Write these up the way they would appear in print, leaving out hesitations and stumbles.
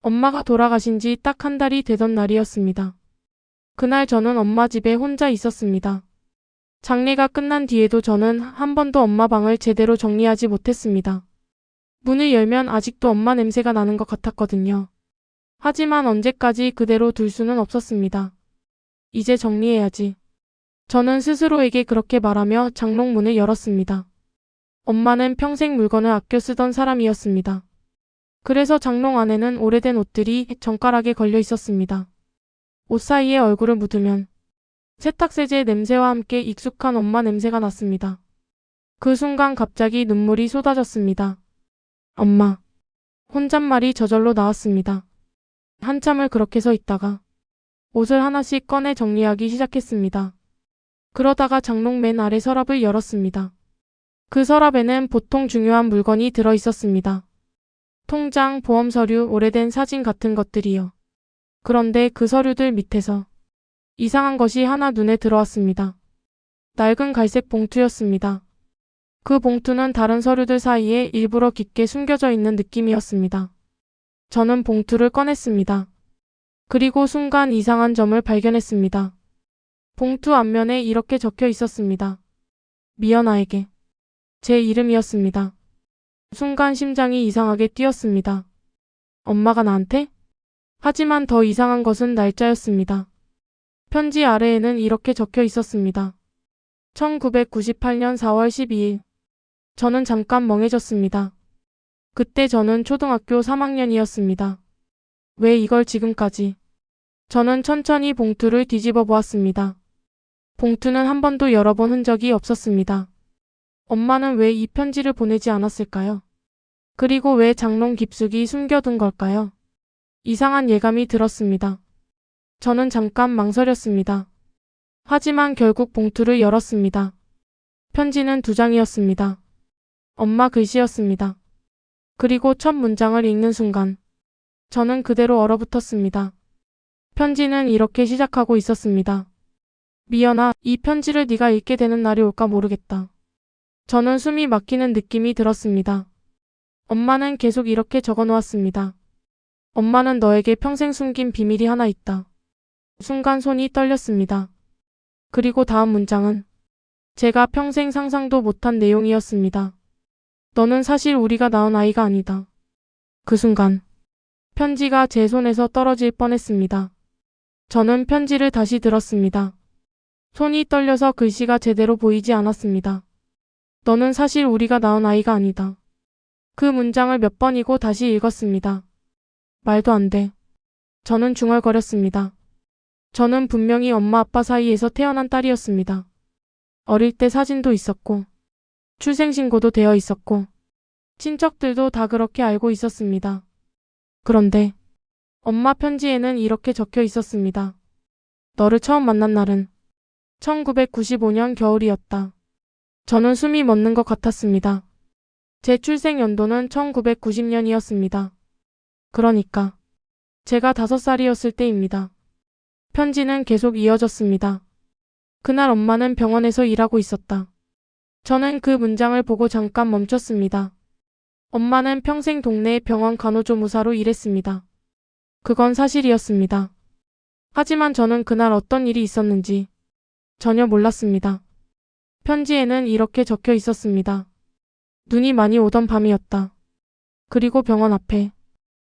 엄마가 돌아가신 지 딱 한 달이 되던 날이었습니다. 그날 저는 엄마 집에 혼자 있었습니다. 장례가 끝난 뒤에도 저는 한 번도 엄마 방을 제대로 정리하지 못했습니다. 문을 열면 아직도 엄마 냄새가 나는 것 같았거든요. 하지만 언제까지 그대로 둘 수는 없었습니다. 이제 정리해야지. 저는 스스로에게 그렇게 말하며 장롱문을 열었습니다. 엄마는 평생 물건을 아껴 쓰던 사람이었습니다. 그래서 장롱 안에는 오래된 옷들이 정가락에 걸려 있었습니다. 옷 사이에 얼굴을 묻으면 세탁세제 냄새와 함께 익숙한 엄마 냄새가 났습니다. 그 순간 갑자기 눈물이 쏟아졌습니다. 엄마. 혼잣말이 저절로 나왔습니다. 한참을 그렇게 서 있다가 옷을 하나씩 꺼내 정리하기 시작했습니다. 그러다가 장롱 맨 아래 서랍을 열었습니다. 그 서랍에는 보통 중요한 물건이 들어 있었습니다. 통장, 보험 서류, 오래된 사진 같은 것들이요. 그런데 그 서류들 밑에서 이상한 것이 하나 눈에 들어왔습니다. 낡은 갈색 봉투였습니다. 그 봉투는 다른 서류들 사이에 일부러 깊게 숨겨져 있는 느낌이었습니다. 저는 봉투를 꺼냈습니다. 그리고 순간 이상한 점을 발견했습니다. 봉투 앞면에 이렇게 적혀 있었습니다. 미연아에게. 제 이름이었습니다. 순간 심장이 이상하게 뛰었습니다. 엄마가 나한테? 하지만 더 이상한 것은 날짜였습니다. 편지 아래에는 이렇게 적혀 있었습니다. 1998년 4월 12일. 저는 잠깐 멍해졌습니다. 그때 저는 초등학교 3학년이었습니다. 왜 이걸 지금까지? 저는 천천히 봉투를 뒤집어 보았습니다. 봉투는 한 번도 열어본 흔적이 없었습니다. 엄마는 왜 이 편지를 보내지 않았을까요? 그리고 왜 장롱 깊숙이 숨겨둔 걸까요? 이상한 예감이 들었습니다. 저는 잠깐 망설였습니다. 하지만 결국 봉투를 열었습니다. 편지는 2장이었습니다. 엄마 글씨였습니다. 그리고 첫 문장을 읽는 순간 저는 그대로 얼어붙었습니다. 편지는 이렇게 시작하고 있었습니다. 미연아, 이 편지를 네가 읽게 되는 날이 올까 모르겠다. 저는 숨이 막히는 느낌이 들었습니다. 엄마는 계속 이렇게 적어놓았습니다. 엄마는 너에게 평생 숨긴 비밀이 하나 있다. 순간 손이 떨렸습니다. 그리고 다음 문장은 제가 평생 상상도 못한 내용이었습니다. 너는 사실 우리가 낳은 아이가 아니다. 그 순간 편지가 제 손에서 떨어질 뻔했습니다. 저는 편지를 다시 들었습니다. 손이 떨려서 글씨가 제대로 보이지 않았습니다. 너는 사실 우리가 낳은 아이가 아니다. 그 문장을 몇 번이고 다시 읽었습니다. 말도 안 돼. 저는 중얼거렸습니다. 저는 분명히 엄마 아빠 사이에서 태어난 딸이었습니다. 어릴 때 사진도 있었고 출생신고도 되어 있었고 친척들도 다 그렇게 알고 있었습니다. 그런데 엄마 편지에는 이렇게 적혀 있었습니다. 너를 처음 만난 날은 1995년 겨울이었다. 저는 숨이 멎는 것 같았습니다. 제 출생 연도는 1990년이었습니다. 그러니까 제가 5살이었을 때입니다. 편지는 계속 이어졌습니다. 그날 엄마는 병원에서 일하고 있었다. 저는 그 문장을 보고 잠깐 멈췄습니다. 엄마는 평생 동네 병원 간호조무사로 일했습니다. 그건 사실이었습니다. 하지만 저는 그날 어떤 일이 있었는지 전혀 몰랐습니다. 편지에는 이렇게 적혀 있었습니다. 눈이 많이 오던 밤이었다. 그리고 병원 앞에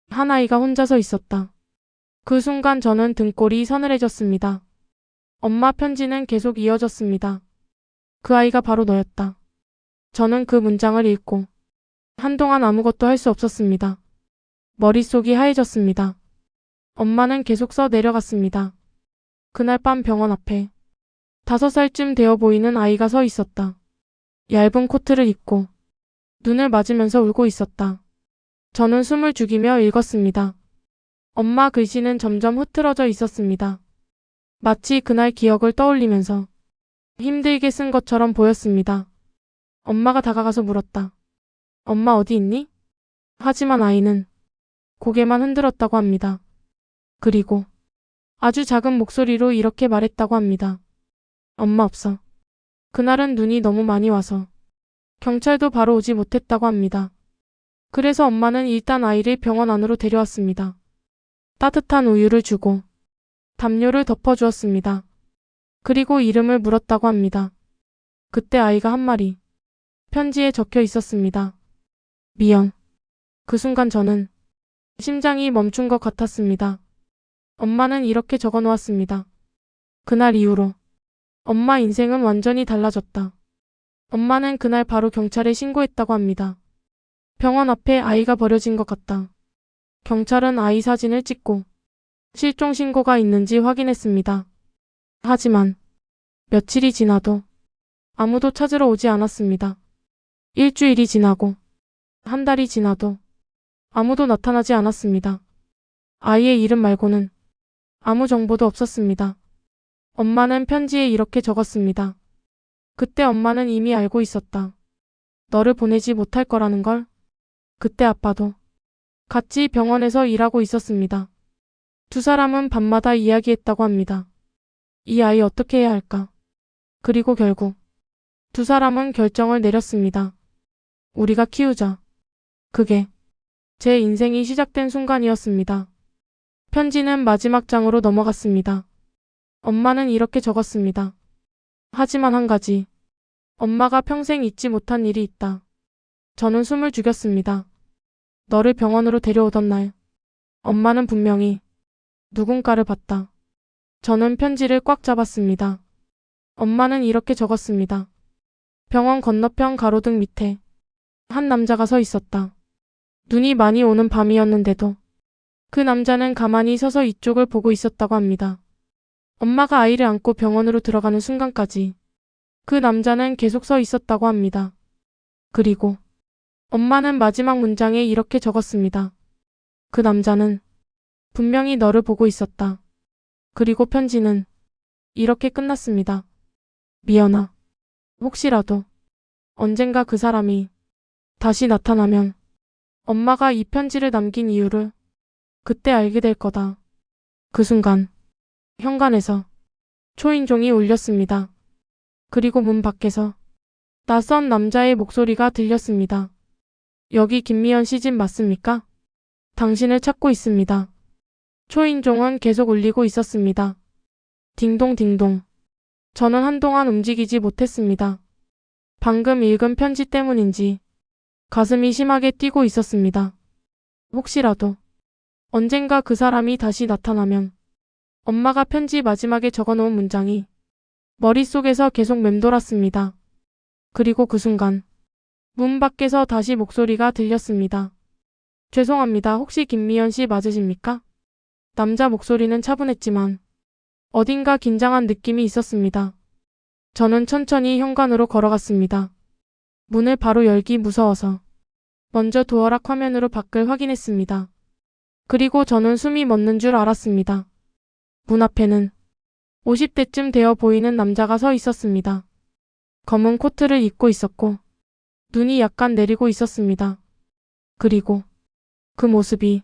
한 아이가 혼자서 있었다. 그 순간 저는 등골이 서늘해졌습니다. 엄마 편지는 계속 이어졌습니다. 그 아이가 바로 너였다. 저는 그 문장을 읽고 한동안 아무것도 할 수 없었습니다. 머릿속이 하얘졌습니다. 엄마는 계속 써 내려갔습니다. 그날 밤 병원 앞에 5살쯤 되어 보이는 아이가 서 있었다. 얇은 코트를 입고 눈을 맞으면서 울고 있었다. 저는 숨을 죽이며 읽었습니다. 엄마 글씨는 점점 흐트러져 있었습니다. 마치 그날 기억을 떠올리면서 힘들게 쓴 것처럼 보였습니다. 엄마가 다가가서 물었다. 엄마 어디 있니? 하지만 아이는 고개만 흔들었다고 합니다. 그리고 아주 작은 목소리로 이렇게 말했다고 합니다. 엄마 없어. 그날은 눈이 너무 많이 와서 경찰도 바로 오지 못했다고 합니다. 그래서 엄마는 일단 아이를 병원 안으로 데려왔습니다. 따뜻한 우유를 주고 담요를 덮어주었습니다. 그리고 이름을 물었다고 합니다. 그때 아이가 한 말이 편지에 적혀 있었습니다. 미연. 그 순간 저는 심장이 멈춘 것 같았습니다. 엄마는 이렇게 적어 놓았습니다. 그날 이후로 엄마 인생은 완전히 달라졌다. 엄마는 그날 바로 경찰에 신고했다고 합니다. 병원 앞에 아이가 버려진 것 같다. 경찰은 아이 사진을 찍고 실종 신고가 있는지 확인했습니다. 하지만 며칠이 지나도 아무도 찾으러 오지 않았습니다. 일주일이 지나고 한 달이 지나도 아무도 나타나지 않았습니다. 아이의 이름 말고는 아무 정보도 없었습니다. 엄마는 편지에 이렇게 적었습니다. 그때 엄마는 이미 알고 있었다. 너를 보내지 못할 거라는 걸. 그때 아빠도 같이 병원에서 일하고 있었습니다. 두 사람은 밤마다 이야기했다고 합니다. 이 아이 어떻게 해야 할까? 그리고 결국 두 사람은 결정을 내렸습니다. 우리가 키우자. 그게 제 인생이 시작된 순간이었습니다. 편지는 마지막 장으로 넘어갔습니다. 엄마는 이렇게 적었습니다. 하지만 한 가지. 엄마가 평생 잊지 못한 일이 있다. 저는 숨을 죽였습니다. 너를 병원으로 데려오던 날, 엄마는 분명히 누군가를 봤다. 저는 편지를 꽉 잡았습니다. 엄마는 이렇게 적었습니다. 병원 건너편 가로등 밑에 한 남자가 서 있었다. 눈이 많이 오는 밤이었는데도 그 남자는 가만히 서서 이쪽을 보고 있었다고 합니다. 엄마가 아이를 안고 병원으로 들어가는 순간까지 그 남자는 계속 서 있었다고 합니다. 그리고 엄마는 마지막 문장에 이렇게 적었습니다. 그 남자는 분명히 너를 보고 있었다. 그리고 편지는 이렇게 끝났습니다. 미연아, 혹시라도 언젠가 그 사람이 다시 나타나면 엄마가 이 편지를 남긴 이유를 그때 알게 될 거다. 그 순간 현관에서 초인종이 울렸습니다. 그리고 문 밖에서 낯선 남자의 목소리가 들렸습니다. 여기 김미연 씨 집 맞습니까? 당신을 찾고 있습니다. 초인종은 계속 울리고 있었습니다. 딩동 딩동. 저는 한동안 움직이지 못했습니다. 방금 읽은 편지 때문인지 가슴이 심하게 뛰고 있었습니다. 혹시라도 언젠가 그 사람이 다시 나타나면 엄마가 편지 마지막에 적어놓은 문장이 머릿속에서 계속 맴돌았습니다. 그리고 그 순간 문 밖에서 다시 목소리가 들렸습니다. 죄송합니다. 혹시 김미연 씨 맞으십니까? 남자 목소리는 차분했지만 어딘가 긴장한 느낌이 있었습니다. 저는 천천히 현관으로 걸어갔습니다. 문을 바로 열기 무서워서 먼저 도어락 화면으로 밖을 확인했습니다. 그리고 저는 숨이 멎는 줄 알았습니다. 문 앞에는 50대쯤 되어 보이는 남자가 서 있었습니다. 검은 코트를 입고 있었고 눈이 약간 내리고 있었습니다. 그리고 그 모습이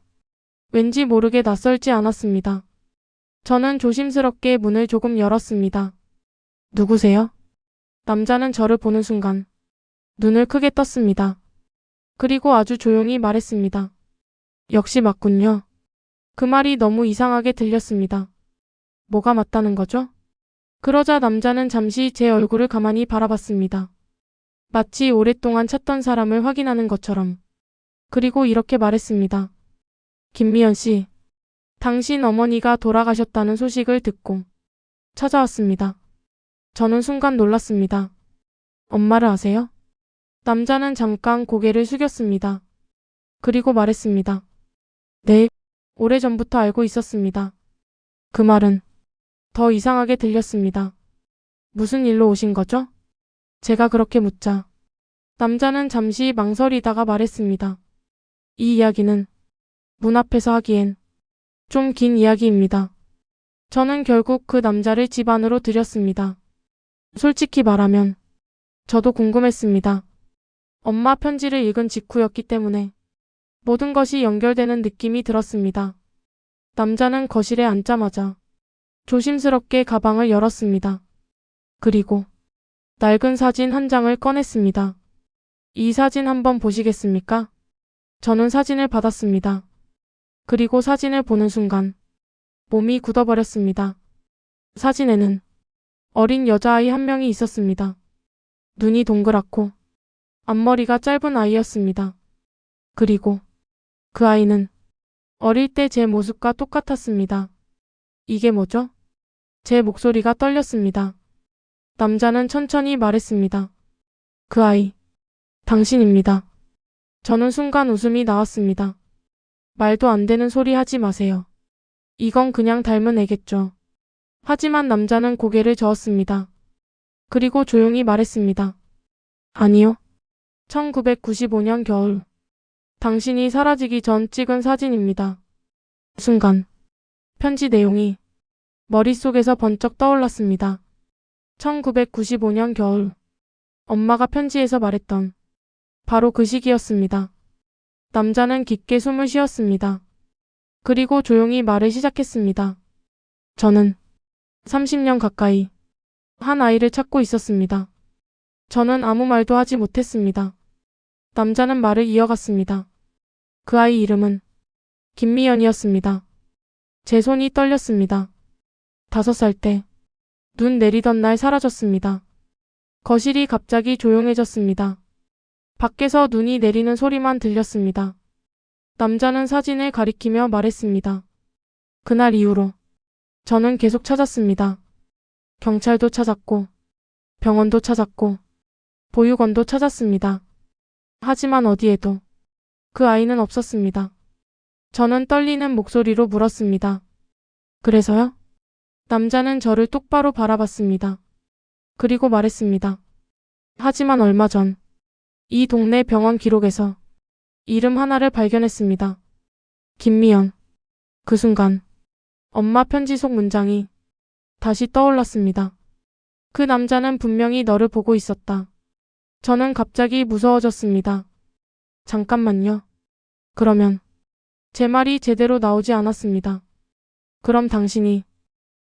왠지 모르게 낯설지 않았습니다. 저는 조심스럽게 문을 조금 열었습니다. 누구세요? 남자는 저를 보는 순간 눈을 크게 떴습니다. 그리고 아주 조용히 말했습니다. 역시 맞군요. 그 말이 너무 이상하게 들렸습니다. 뭐가 맞다는 거죠? 그러자 남자는 잠시 제 얼굴을 가만히 바라봤습니다. 마치 오랫동안 찾던 사람을 확인하는 것처럼. 그리고 이렇게 말했습니다. 김미연 씨, 당신 어머니가 돌아가셨다는 소식을 듣고 찾아왔습니다. 저는 순간 놀랐습니다. 엄마를 아세요? 남자는 잠깐 고개를 숙였습니다. 그리고 말했습니다. 네, 오래전부터 알고 있었습니다. 그 말은 더 이상하게 들렸습니다. 무슨 일로 오신 거죠? 제가 그렇게 묻자 남자는 잠시 망설이다가 말했습니다. 이 이야기는 문 앞에서 하기엔 좀 긴 이야기입니다. 저는 결국 그 남자를 집 안으로 들였습니다. 솔직히 말하면 저도 궁금했습니다. 엄마 편지를 읽은 직후였기 때문에 모든 것이 연결되는 느낌이 들었습니다. 남자는 거실에 앉자마자 조심스럽게 가방을 열었습니다. 그리고 낡은 사진 한 장을 꺼냈습니다. 이 사진 한번 보시겠습니까? 저는 사진을 받았습니다. 그리고 사진을 보는 순간 몸이 굳어버렸습니다. 사진에는 어린 여자아이 한 명이 있었습니다. 눈이 동그랗고 앞머리가 짧은 아이였습니다. 그리고 그 아이는 어릴 때 제 모습과 똑같았습니다. 이게 뭐죠? 제 목소리가 떨렸습니다. 남자는 천천히 말했습니다. 그 아이, 당신입니다. 저는 순간 웃음이 나왔습니다. 말도 안 되는 소리 하지 마세요. 이건 그냥 닮은 애겠죠. 하지만 남자는 고개를 저었습니다. 그리고 조용히 말했습니다. 아니요. 1995년 겨울. 당신이 사라지기 전 찍은 사진입니다. 순간 편지 내용이 머릿속에서 번쩍 떠올랐습니다. 1995년 겨울. 엄마가 편지에서 말했던 바로 그 시기였습니다. 남자는 깊게 숨을 쉬었습니다. 그리고 조용히 말을 시작했습니다. 저는 30년 가까이 한 아이를 찾고 있었습니다. 저는 아무 말도 하지 못했습니다. 남자는 말을 이어갔습니다. 그 아이 이름은 김미연이었습니다. 제 손이 떨렸습니다. 5살 때 눈 내리던 날 사라졌습니다. 거실이 갑자기 조용해졌습니다. 밖에서 눈이 내리는 소리만 들렸습니다. 남자는 사진을 가리키며 말했습니다. 그날 이후로 저는 계속 찾았습니다. 경찰도 찾았고, 병원도 찾았고, 보육원도 찾았습니다. 하지만 어디에도 그 아이는 없었습니다. 저는 떨리는 목소리로 물었습니다. 그래서요? 남자는 저를 똑바로 바라봤습니다. 그리고 말했습니다. 하지만 얼마 전 이 동네 병원 기록에서 이름 하나를 발견했습니다. 김미연. 그 순간 엄마 편지 속 문장이 다시 떠올랐습니다. 그 남자는 분명히 너를 보고 있었다. 저는 갑자기 무서워졌습니다. 잠깐만요. 그러면 제 말이 제대로 나오지 않았습니다. 그럼 당신이...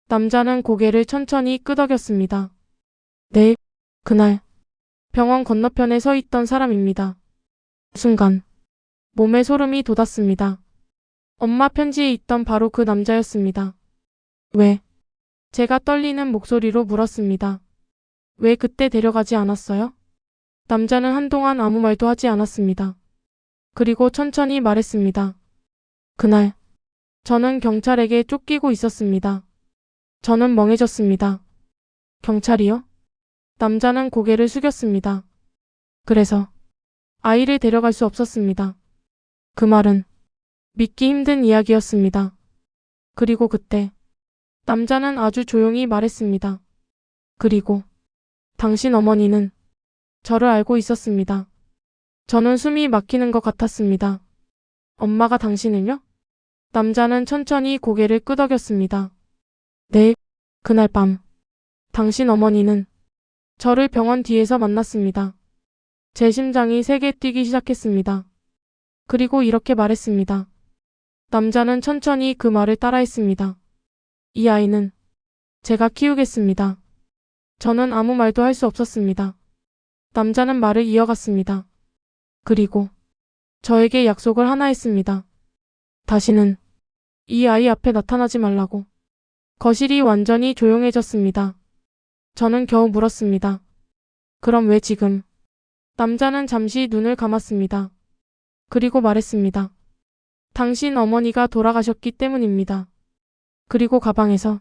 남자는 고개를 천천히 끄덕였습니다. 네, 그날 병원 건너편에 서 있던 사람입니다. 순간 몸에 소름이 돋았습니다. 엄마 편지에 있던 바로 그 남자였습니다. 왜? 제가 떨리는 목소리로 물었습니다. 왜 그때 데려가지 않았어요? 남자는 한동안 아무 말도 하지 않았습니다. 그리고 천천히 말했습니다. 그날 저는 경찰에게 쫓기고 있었습니다. 저는 멍해졌습니다. 경찰이요? 남자는 고개를 숙였습니다. 그래서 아이를 데려갈 수 없었습니다. 그 말은 믿기 힘든 이야기였습니다. 그리고 그때 남자는 아주 조용히 말했습니다. 그리고 당신 어머니는 저를 알고 있었습니다. 저는 숨이 막히는 것 같았습니다. 엄마가 당신을요? 남자는 천천히 고개를 끄덕였습니다. 네, 그날 밤 당신 어머니는 저를 병원 뒤에서 만났습니다. 제 심장이 세게 뛰기 시작했습니다. 그리고 이렇게 말했습니다. 남자는 천천히 그 말을 따라했습니다. 이 아이는 제가 키우겠습니다. 저는 아무 말도 할 수 없었습니다. 남자는 말을 이어갔습니다. 그리고 저에게 약속을 하나 했습니다. 다시는 이 아이 앞에 나타나지 말라고. 거실이 완전히 조용해졌습니다. 저는 겨우 물었습니다. 그럼 왜 지금? 남자는 잠시 눈을 감았습니다. 그리고 말했습니다. 당신 어머니가 돌아가셨기 때문입니다. 그리고 가방에서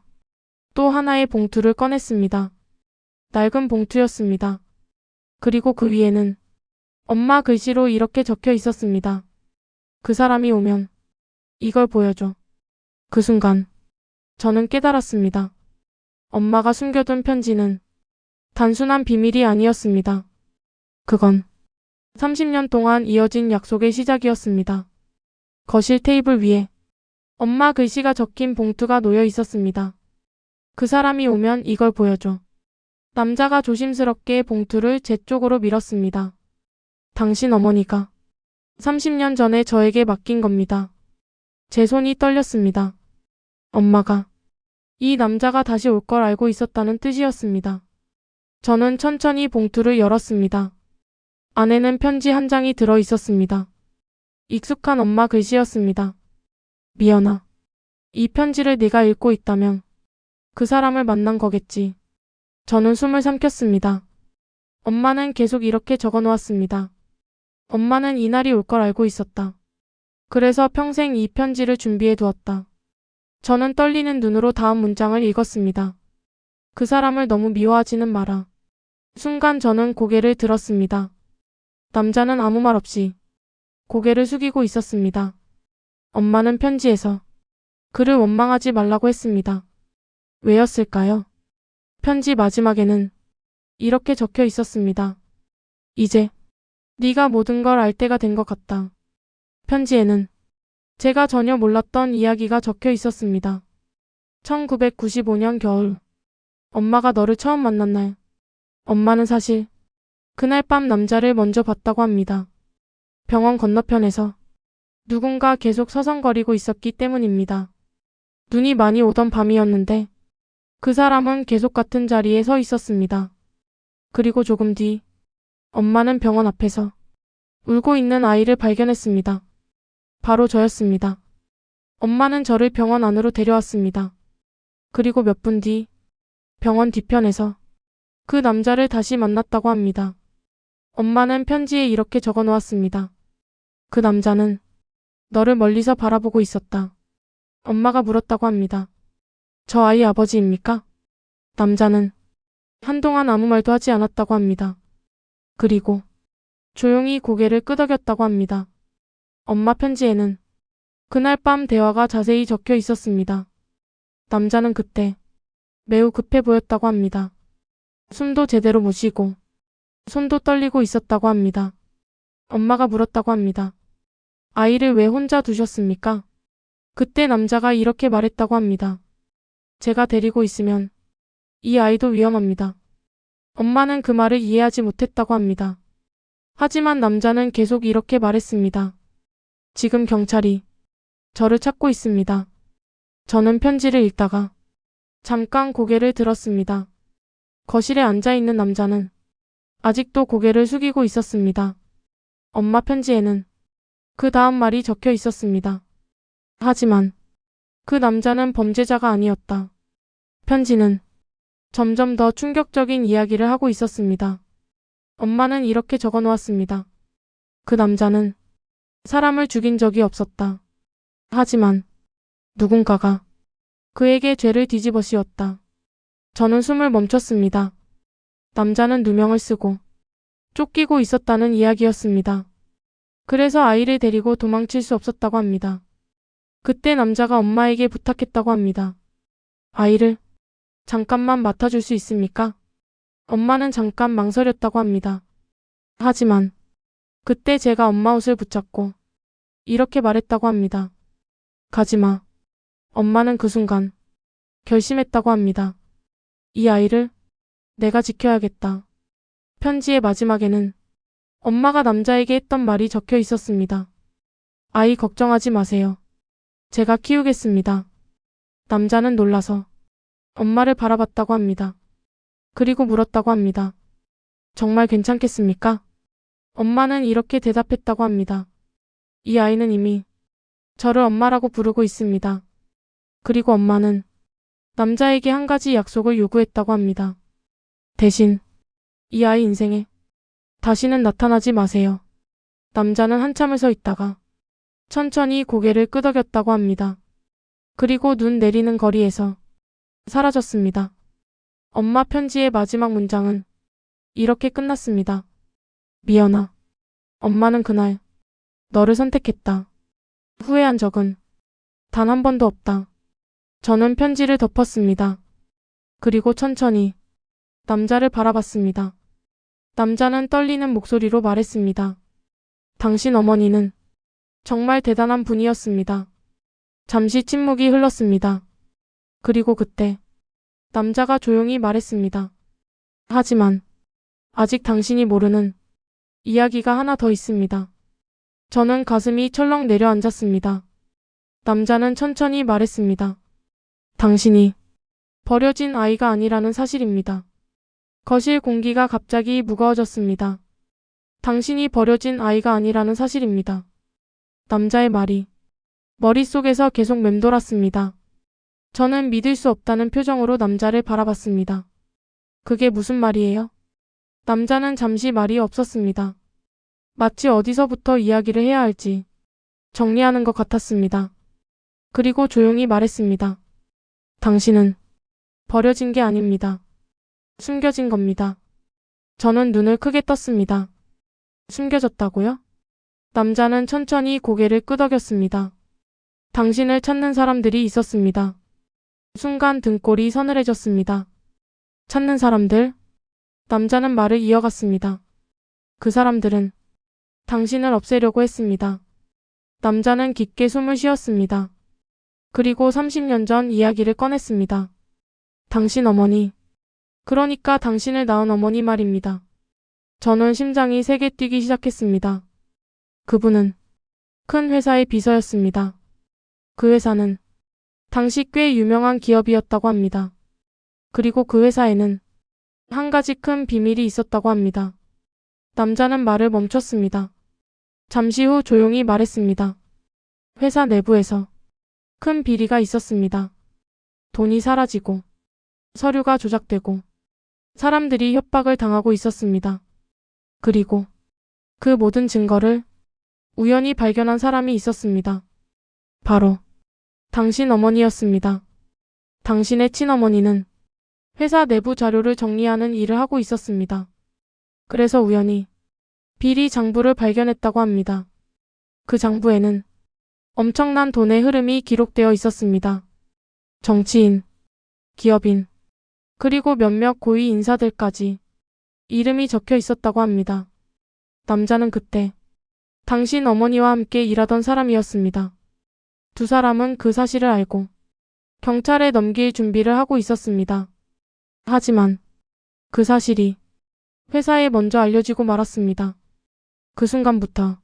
또 하나의 봉투를 꺼냈습니다. 낡은 봉투였습니다. 그리고 그 위에는 엄마 글씨로 이렇게 적혀 있었습니다. 그 사람이 오면 이걸 보여줘. 그 순간 저는 깨달았습니다. 엄마가 숨겨둔 편지는 단순한 비밀이 아니었습니다. 그건 30년 동안 이어진 약속의 시작이었습니다. 거실 테이블 위에 엄마 글씨가 적힌 봉투가 놓여 있었습니다. 그 사람이 오면 이걸 보여줘. 남자가 조심스럽게 봉투를 제 쪽으로 밀었습니다. 당신 어머니가 30년 전에 저에게 맡긴 겁니다. 제 손이 떨렸습니다. 엄마가 이 남자가 다시 올 걸 알고 있었다는 뜻이었습니다. 저는 천천히 봉투를 열었습니다. 안에는 편지 한 장이 들어 있었습니다. 익숙한 엄마 글씨였습니다. 미연아, 이 편지를 네가 읽고 있다면 그 사람을 만난 거겠지. 저는 숨을 삼켰습니다. 엄마는 계속 이렇게 적어 놓았습니다. 엄마는 이날이 올 걸 알고 있었다. 그래서 평생 이 편지를 준비해 두었다. 저는 떨리는 눈으로 다음 문장을 읽었습니다. 그 사람을 너무 미워하지는 마라. 순간 저는 고개를 들었습니다. 남자는 아무 말 없이 고개를 숙이고 있었습니다. 엄마는 편지에서 그를 원망하지 말라고 했습니다. 왜였을까요? 편지 마지막에는 이렇게 적혀 있었습니다. 이제 네가 모든 걸 알 때가 된 것 같다. 편지에는 제가 전혀 몰랐던 이야기가 적혀 있었습니다. 1995년 겨울, 엄마가 너를 처음 만난 날, 엄마는 사실 그날 밤 남자를 먼저 봤다고 합니다. 병원 건너편에서 누군가 계속 서성거리고 있었기 때문입니다. 눈이 많이 오던 밤이었는데 그 사람은 계속 같은 자리에 서 있었습니다. 그리고 조금 뒤 엄마는 병원 앞에서 울고 있는 아이를 발견했습니다. 바로 저였습니다. 엄마는 저를 병원 안으로 데려왔습니다. 그리고 몇 분 뒤 병원 뒤편에서 그 남자를 다시 만났다고 합니다. 엄마는 편지에 이렇게 적어 놓았습니다. 그 남자는 너를 멀리서 바라보고 있었다. 엄마가 물었다고 합니다. 저 아이 아버지입니까? 남자는 한동안 아무 말도 하지 않았다고 합니다. 그리고 조용히 고개를 끄덕였다고 합니다. 엄마 편지에는 그날 밤 대화가 자세히 적혀 있었습니다. 남자는 그때 매우 급해 보였다고 합니다. 숨도 제대로 못 쉬고 손도 떨리고 있었다고 합니다. 엄마가 물었다고 합니다. 아이를 왜 혼자 두셨습니까? 그때 남자가 이렇게 말했다고 합니다. 제가 데리고 있으면 이 아이도 위험합니다. 엄마는 그 말을 이해하지 못했다고 합니다. 하지만 남자는 계속 이렇게 말했습니다. 지금 경찰이 저를 찾고 있습니다. 저는 편지를 읽다가 잠깐 고개를 들었습니다. 거실에 앉아 있는 남자는 아직도 고개를 숙이고 있었습니다. 엄마 편지에는 그 다음 말이 적혀 있었습니다. 하지만 그 남자는 범죄자가 아니었다. 편지는 점점 더 충격적인 이야기를 하고 있었습니다. 엄마는 이렇게 적어 놓았습니다. 그 남자는 사람을 죽인 적이 없었다. 하지만 누군가가 그에게 죄를 뒤집어 씌웠다. 저는 숨을 멈췄습니다. 남자는 누명을 쓰고 쫓기고 있었다는 이야기였습니다. 그래서 아이를 데리고 도망칠 수 없었다고 합니다. 그때 남자가 엄마에게 부탁했다고 합니다. 아이를 잠깐만 맡아줄 수 있습니까? 엄마는 잠깐 망설였다고 합니다. 하지만 그때 제가 엄마 옷을 붙잡고 이렇게 말했다고 합니다. 가지마. 엄마는 그 순간 결심했다고 합니다. 이 아이를 내가 지켜야겠다. 편지의 마지막에는 엄마가 남자에게 했던 말이 적혀 있었습니다. 아이 걱정하지 마세요. 제가 키우겠습니다. 남자는 놀라서 엄마를 바라봤다고 합니다. 그리고 물었다고 합니다. 정말 괜찮겠습니까? 엄마는 이렇게 대답했다고 합니다. 이 아이는 이미 저를 엄마라고 부르고 있습니다. 그리고 엄마는 남자에게 한 가지 약속을 요구했다고 합니다. 대신 이 아이 인생에 다시는 나타나지 마세요. 남자는 한참을 서 있다가 천천히 고개를 끄덕였다고 합니다. 그리고 눈 내리는 거리에서 사라졌습니다. 엄마 편지의 마지막 문장은 이렇게 끝났습니다. 미연아, 엄마는 그날 너를 선택했다. 후회한 적은 단 한 번도 없다. 저는 편지를 덮었습니다. 그리고 천천히 남자를 바라봤습니다. 남자는 떨리는 목소리로 말했습니다. 당신 어머니는 정말 대단한 분이었습니다. 잠시 침묵이 흘렀습니다. 그리고 그때 남자가 조용히 말했습니다. 하지만 아직 당신이 모르는 이야기가 하나 더 있습니다. 저는 가슴이 철렁 내려앉았습니다. 남자는 천천히 말했습니다. 당신이 버려진 아이가 아니라는 사실입니다. 거실 공기가 갑자기 무거워졌습니다. 당신이 버려진 아이가 아니라는 사실입니다. 남자의 말이 머릿속에서 계속 맴돌았습니다. 저는 믿을 수 없다는 표정으로 남자를 바라봤습니다. 그게 무슨 말이에요? 남자는 잠시 말이 없었습니다. 마치 어디서부터 이야기를 해야 할지 정리하는 것 같았습니다. 그리고 조용히 말했습니다. 당신은 버려진 게 아닙니다. 숨겨진 겁니다. 저는 눈을 크게 떴습니다. 숨겨졌다고요? 남자는 천천히 고개를 끄덕였습니다. 당신을 찾는 사람들이 있었습니다. 순간 등골이 서늘해졌습니다. 찾는 사람들? 남자는 말을 이어갔습니다. 그 사람들은 당신을 없애려고 했습니다. 남자는 깊게 숨을 쉬었습니다. 그리고 30년 전 이야기를 꺼냈습니다. 당신 어머니, 그러니까 당신을 낳은 어머니 말입니다. 저는 심장이 세게 뛰기 시작했습니다. 그분은 큰 회사의 비서였습니다. 그 회사는 당시 꽤 유명한 기업이었다고 합니다. 그리고 그 회사에는 한 가지 큰 비밀이 있었다고 합니다. 남자는 말을 멈췄습니다. 잠시 후 조용히 말했습니다. 회사 내부에서 큰 비리가 있었습니다. 돈이 사라지고 서류가 조작되고 사람들이 협박을 당하고 있었습니다. 그리고 그 모든 증거를 우연히 발견한 사람이 있었습니다. 바로 당신 어머니였습니다. 당신의 친어머니는 회사 내부 자료를 정리하는 일을 하고 있었습니다. 그래서 우연히 비리 장부를 발견했다고 합니다. 그 장부에는 엄청난 돈의 흐름이 기록되어 있었습니다. 정치인, 기업인, 그리고 몇몇 고위 인사들까지 이름이 적혀 있었다고 합니다. 남자는 그때 당신 어머니와 함께 일하던 사람이었습니다. 두 사람은 그 사실을 알고 경찰에 넘길 준비를 하고 있었습니다. 하지만 그 사실이 회사에 먼저 알려지고 말았습니다. 그 순간부터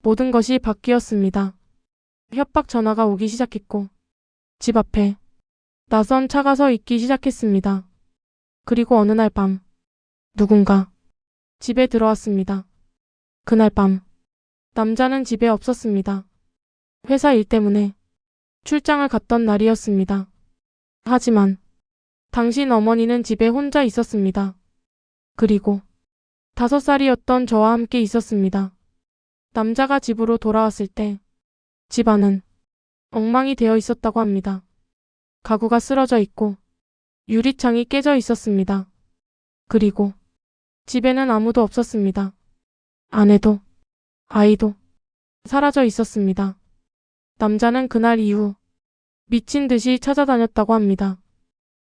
모든 것이 바뀌었습니다. 협박 전화가 오기 시작했고 집 앞에 낯선 차가 서 있기 시작했습니다. 그리고 어느 날 밤 누군가 집에 들어왔습니다. 그날 밤 남자는 집에 없었습니다. 회사 일 때문에 출장을 갔던 날이었습니다. 하지만 당신 어머니는 집에 혼자 있었습니다. 그리고 5살이었던 저와 함께 있었습니다. 남자가 집으로 돌아왔을 때 집안은 엉망이 되어 있었다고 합니다. 가구가 쓰러져 있고 유리창이 깨져 있었습니다. 그리고 집에는 아무도 없었습니다. 아내도 아이도 사라져 있었습니다. 남자는 그날 이후 미친 듯이 찾아다녔다고 합니다.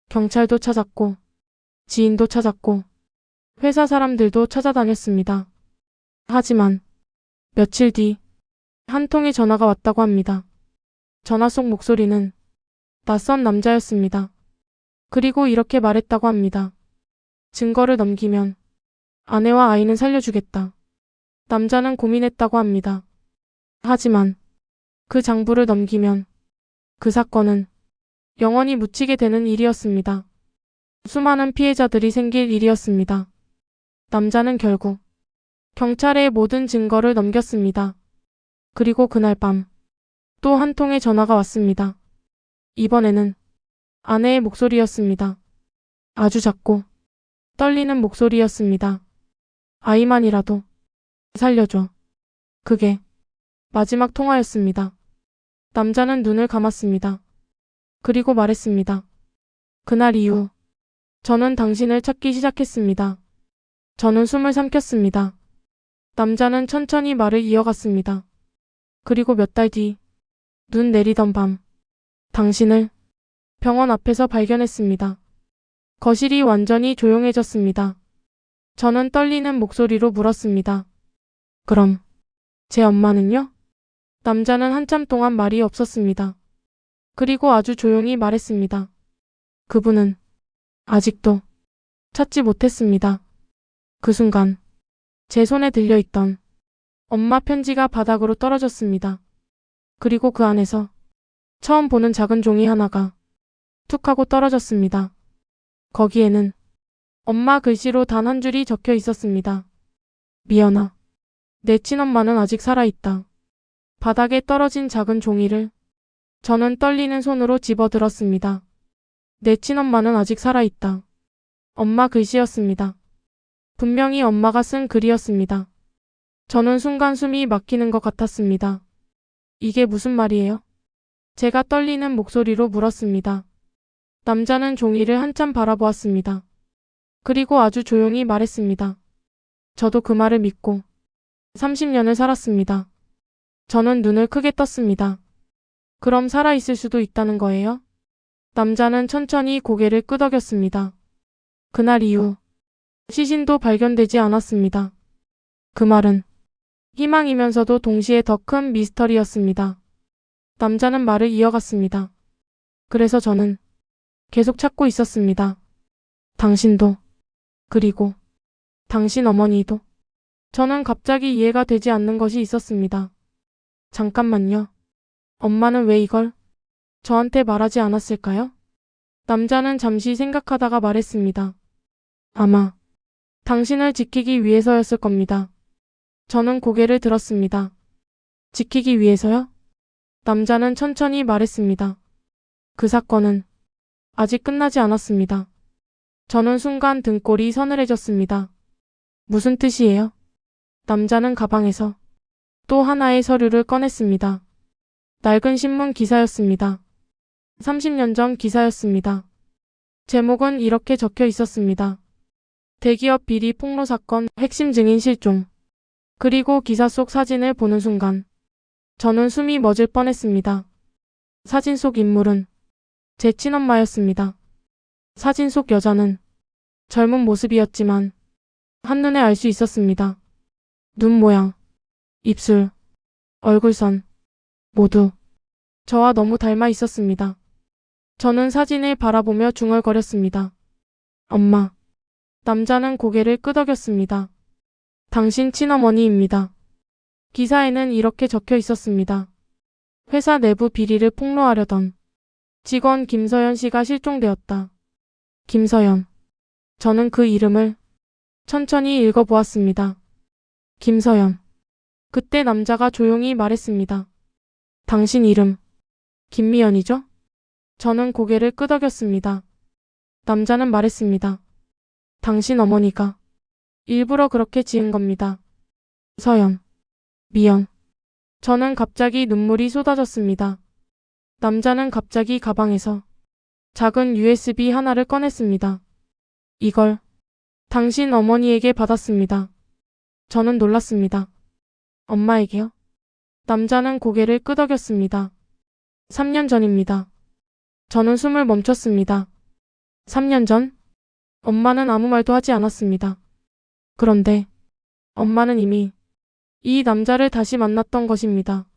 경찰도 찾았고 지인도 찾았고 회사 사람들도 찾아다녔습니다. 하지만 며칠 뒤 한 통의 전화가 왔다고 합니다. 전화 속 목소리는 낯선 남자였습니다. 그리고 이렇게 말했다고 합니다. 증거를 넘기면 아내와 아이는 살려주겠다. 남자는 고민했다고 합니다. 하지만 그 장부를 넘기면 그 사건은 영원히 묻히게 되는 일이었습니다. 수많은 피해자들이 생길 일이었습니다. 남자는 결국 경찰에 모든 증거를 넘겼습니다. 그리고 그날 밤 또 한 통의 전화가 왔습니다. 이번에는 아내의 목소리였습니다. 아주 작고 떨리는 목소리였습니다. 아이만이라도 살려줘. 그게 마지막 통화였습니다. 남자는 눈을 감았습니다. 그리고 말했습니다. 그날 이후 저는 당신을 찾기 시작했습니다. 저는 숨을 삼켰습니다. 남자는 천천히 말을 이어갔습니다. 그리고 몇 달 뒤 눈 내리던 밤 당신을 병원 앞에서 발견했습니다. 거실이 완전히 조용해졌습니다. 저는 떨리는 목소리로 물었습니다. 그럼 제 엄마는요? 남자는 한참 동안 말이 없었습니다. 그리고 아주 조용히 말했습니다. 그분은 아직도 찾지 못했습니다. 그 순간 제 손에 들려있던 엄마 편지가 바닥으로 떨어졌습니다. 그리고 그 안에서 처음 보는 작은 종이 하나가 툭 하고 떨어졌습니다. 거기에는 엄마 글씨로 단 한 줄이 적혀 있었습니다. 미연아, 내 친엄마는 아직 살아있다. 바닥에 떨어진 작은 종이를 저는 떨리는 손으로 집어들었습니다. 내 친엄마는 아직 살아있다. 엄마 글씨였습니다. 분명히 엄마가 쓴 글이었습니다. 저는 순간 숨이 막히는 것 같았습니다. 이게 무슨 말이에요? 제가 떨리는 목소리로 물었습니다. 남자는 종이를 한참 바라보았습니다. 그리고 아주 조용히 말했습니다. 저도 그 말을 믿고 30년을 살았습니다. 저는 눈을 크게 떴습니다. 그럼 살아있을 수도 있다는 거예요? 남자는 천천히 고개를 끄덕였습니다. 그날 이후 시신도 발견되지 않았습니다. 그 말은 희망이면서도 동시에 더 큰 미스터리였습니다. 남자는 말을 이어갔습니다. 그래서 저는 계속 찾고 있었습니다. 당신도, 그리고 당신 어머니도. 저는 갑자기 이해가 되지 않는 것이 있었습니다. 잠깐만요. 엄마는 왜 이걸 저한테 말하지 않았을까요? 남자는 잠시 생각하다가 말했습니다. 아마 당신을 지키기 위해서였을 겁니다. 저는 고개를 들었습니다. 지키기 위해서요? 남자는 천천히 말했습니다. 그 사건은 아직 끝나지 않았습니다. 저는 순간 등골이 서늘해졌습니다. 무슨 뜻이에요? 남자는 가방에서 또 하나의 서류를 꺼냈습니다. 낡은 신문 기사였습니다. 30년 전 기사였습니다. 제목은 이렇게 적혀 있었습니다. 대기업 비리 폭로 사건 핵심 증인 실종. 그리고 기사 속 사진을 보는 순간 저는 숨이 멎을 뻔했습니다. 사진 속 인물은 제 친엄마였습니다. 사진 속 여자는 젊은 모습이었지만 한눈에 알 수 있었습니다. 눈 모양, 입술, 얼굴선 모두 저와 너무 닮아 있었습니다. 저는 사진을 바라보며 중얼거렸습니다. 엄마. 남자는 고개를 끄덕였습니다. 당신 친어머니입니다. 기사에는 이렇게 적혀 있었습니다. 회사 내부 비리를 폭로하려던 직원 김서연 씨가 실종되었다. 김서연. 저는 그 이름을 천천히 읽어보았습니다. 김서연. 그때 남자가 조용히 말했습니다. 당신 이름 김미연이죠? 저는 고개를 끄덕였습니다. 남자는 말했습니다. 당신 어머니가 일부러 그렇게 지은 겁니다. 서연. 미연. 저는 갑자기 눈물이 쏟아졌습니다. 남자는 갑자기 가방에서 작은 USB 하나를 꺼냈습니다. 이걸 당신 어머니에게 받았습니다. 저는 놀랐습니다. 엄마에게요? 남자는 고개를 끄덕였습니다. 3년 전입니다. 저는 숨을 멈췄습니다. 3년 전? 엄마는 아무 말도 하지 않았습니다. 그런데 엄마는 이미 이 남자를 다시 만났던 것입니다.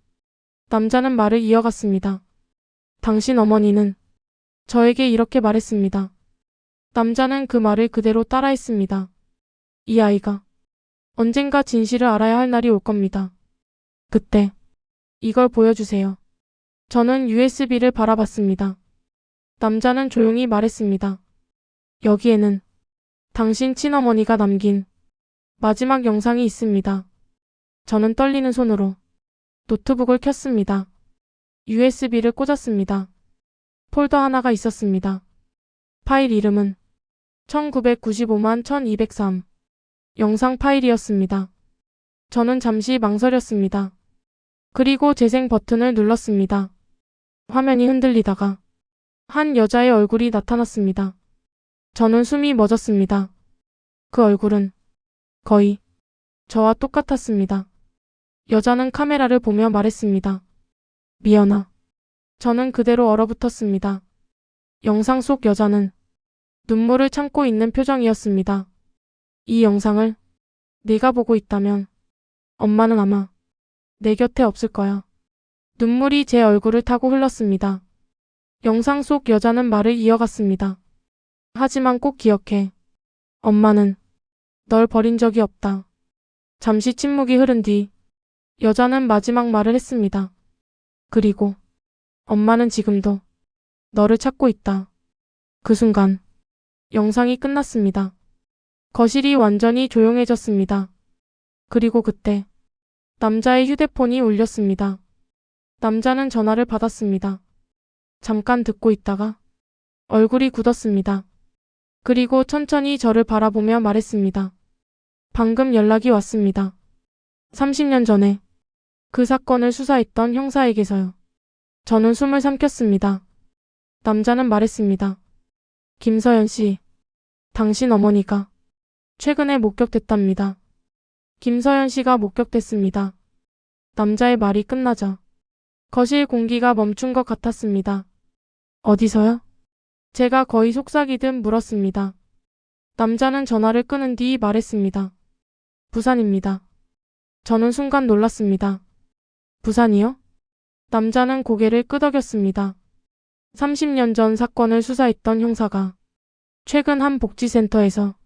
남자는 말을 이어갔습니다. 당신 어머니는 저에게 이렇게 말했습니다. 남자는 그 말을 그대로 따라했습니다. 이 아이가 언젠가 진실을 알아야 할 날이 올 겁니다. 그때 이걸 보여주세요. 저는 USB를 바라봤습니다. 남자는 조용히 말했습니다. 여기에는 당신 친어머니가 남긴 마지막 영상이 있습니다. 저는 떨리는 손으로 노트북을 켰습니다. USB를 꽂았습니다. 폴더 하나가 있었습니다. 파일 이름은 1995만 1203 영상 파일이었습니다. 저는 잠시 망설였습니다. 그리고 재생 버튼을 눌렀습니다. 화면이 흔들리다가 한 여자의 얼굴이 나타났습니다. 저는 숨이 멎었습니다. 그 얼굴은 거의 저와 똑같았습니다. 여자는 카메라를 보며 말했습니다. 미연아. 저는 그대로 얼어붙었습니다. 영상 속 여자는 눈물을 참고 있는 표정이었습니다. 이 영상을 네가 보고 있다면 엄마는 아마 내 곁에 없을 거야. 눈물이 제 얼굴을 타고 흘렀습니다. 영상 속 여자는 말을 이어갔습니다. 하지만 꼭 기억해. 엄마는 널 버린 적이 없다. 잠시 침묵이 흐른 뒤 여자는 마지막 말을 했습니다. 그리고 엄마는 지금도 너를 찾고 있다. 그 순간 영상이 끝났습니다. 거실이 완전히 조용해졌습니다. 그리고 그때 남자의 휴대폰이 울렸습니다. 남자는 전화를 받았습니다. 잠깐 듣고 있다가 얼굴이 굳었습니다. 그리고 천천히 저를 바라보며 말했습니다. 방금 연락이 왔습니다. 30년 전에 그 사건을 수사했던 형사에게서요. 저는 숨을 삼켰습니다. 남자는 말했습니다. 김서연 씨, 당신 어머니가 최근에 목격됐답니다. 김서연 씨가 목격됐습니다. 남자의 말이 끝나자 거실 공기가 멈춘 것 같았습니다. 어디서요? 제가 거의 속삭이듯 물었습니다. 남자는 전화를 끊은 뒤 말했습니다. 부산입니다. 저는 순간 놀랐습니다. 부산이요? 남자는 고개를 끄덕였습니다. 30년 전 사건을 수사했던 형사가 최근 한 복지센터에서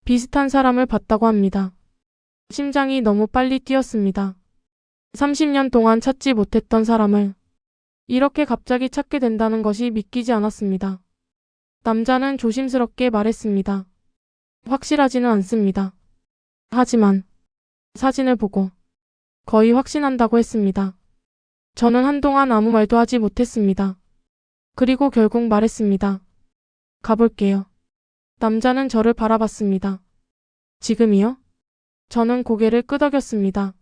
비슷한 사람을 봤다고 합니다. 심장이 너무 빨리 뛰었습니다. 30년 동안 찾지 못했던 사람을 이렇게 갑자기 찾게 된다는 것이 믿기지 않았습니다. 남자는 조심스럽게 말했습니다. 확실하지는 않습니다. 하지만 사진을 보고 거의 확신한다고 했습니다. 저는 한동안 아무 말도 하지 못했습니다. 그리고 결국 말했습니다. 가볼게요. 남자는 저를 바라봤습니다. 지금이요? 저는 고개를 끄덕였습니다.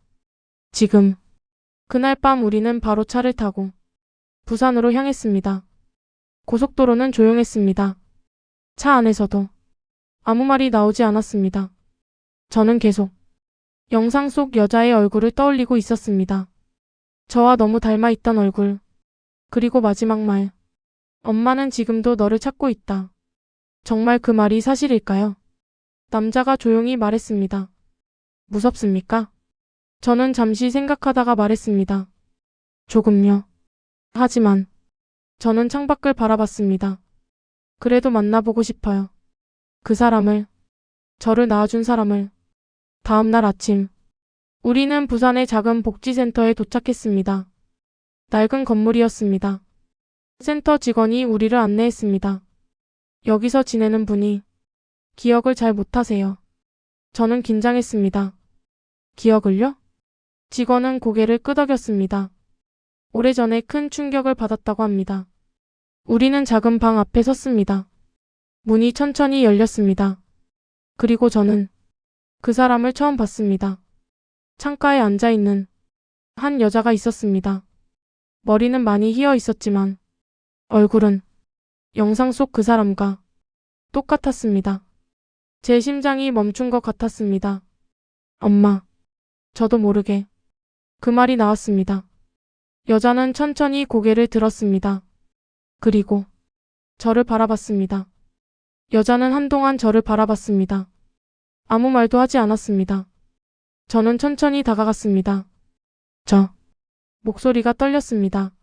지금. 그날 밤 우리는 바로 차를 타고 부산으로 향했습니다. 고속도로는 조용했습니다. 차 안에서도 아무 말이 나오지 않았습니다. 저는 계속 영상 속 여자의 얼굴을 떠올리고 있었습니다. 저와 너무 닮아 있던 얼굴. 그리고 마지막 말. 엄마는 지금도 너를 찾고 있다. 정말 그 말이 사실일까요? 남자가 조용히 말했습니다. 무섭습니까? 저는 잠시 생각하다가 말했습니다. 조금요. 하지만 저는 창밖을 바라봤습니다. 그래도 만나보고 싶어요. 그 사람을, 저를 낳아준 사람을. 다음 날 아침, 우리는 부산의 작은 복지센터에 도착했습니다. 낡은 건물이었습니다. 센터 직원이 우리를 안내했습니다. 여기서 지내는 분이 기억을 잘 못하세요. 저는 긴장했습니다. 기억을요? 직원은 고개를 끄덕였습니다. 오래전에 큰 충격을 받았다고 합니다. 우리는 작은 방 앞에 섰습니다. 문이 천천히 열렸습니다. 그리고 저는 그 사람을 처음 봤습니다. 창가에 앉아있는 한 여자가 있었습니다. 머리는 많이 휘어 있었지만 얼굴은 영상 속 그 사람과 똑같았습니다. 제 심장이 멈춘 것 같았습니다. 엄마. 저도 모르게 그 말이 나왔습니다. 여자는 천천히 고개를 들었습니다. 그리고 저를 바라봤습니다. 여자는 한동안 저를 바라봤습니다. 아무 말도 하지 않았습니다. 저는 천천히 다가갔습니다. 목소리가 떨렸습니다.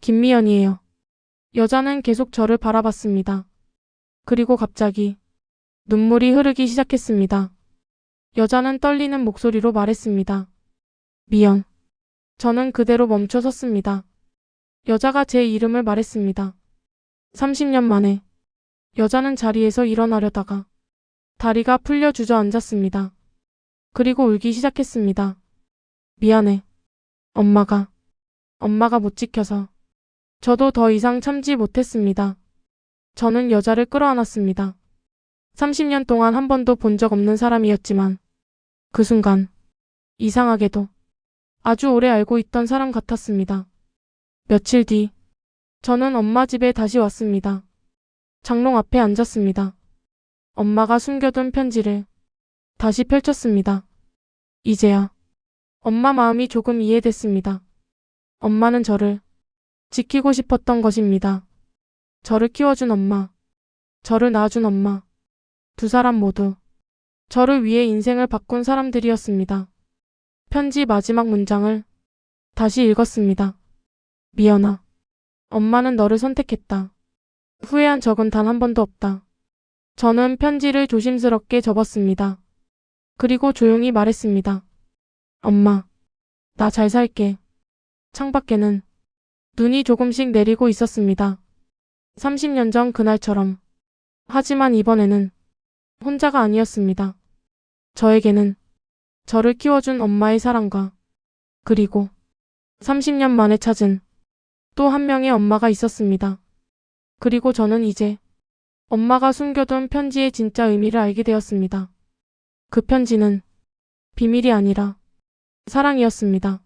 김미연이에요. 여자는 계속 저를 바라봤습니다. 그리고 갑자기 눈물이 흐르기 시작했습니다. 여자는 떨리는 목소리로 말했습니다. 미연. 저는 그대로 멈춰 섰습니다. 여자가 제 이름을 말했습니다. 30년 만에 여자는 자리에서 일어나려다가 다리가 풀려 주저앉았습니다. 그리고 울기 시작했습니다. 미안해. 엄마가 못 지켜서. 저도 더 이상 참지 못했습니다. 저는 여자를 끌어안았습니다. 30년 동안 한 번도 본 적 없는 사람이었지만 그 순간 이상하게도 아주 오래 알고 있던 사람 같았습니다. 며칠 뒤 저는 엄마 집에 다시 왔습니다. 장롱 앞에 앉았습니다. 엄마가 숨겨둔 편지를 다시 펼쳤습니다. 이제야 엄마 마음이 조금 이해됐습니다. 엄마는 저를 지키고 싶었던 것입니다. 저를 키워준 엄마, 저를 낳아준 엄마, 두 사람 모두 저를 위해 인생을 바꾼 사람들이었습니다. 편지 마지막 문장을 다시 읽었습니다. 미연아, 엄마는 너를 선택했다. 후회한 적은 단 한 번도 없다. 저는 편지를 조심스럽게 접었습니다. 그리고 조용히 말했습니다. 엄마, 나 잘 살게. 창밖에는 눈이 조금씩 내리고 있었습니다. 30년 전 그날처럼. 하지만 이번에는 혼자가 아니었습니다. 저에게는 저를 키워준 엄마의 사랑과 그리고 30년 만에 찾은 또 한 명의 엄마가 있었습니다. 그리고 저는 이제 엄마가 숨겨둔 편지의 진짜 의미를 알게 되었습니다. 그 편지는 비밀이 아니라 사랑이었습니다.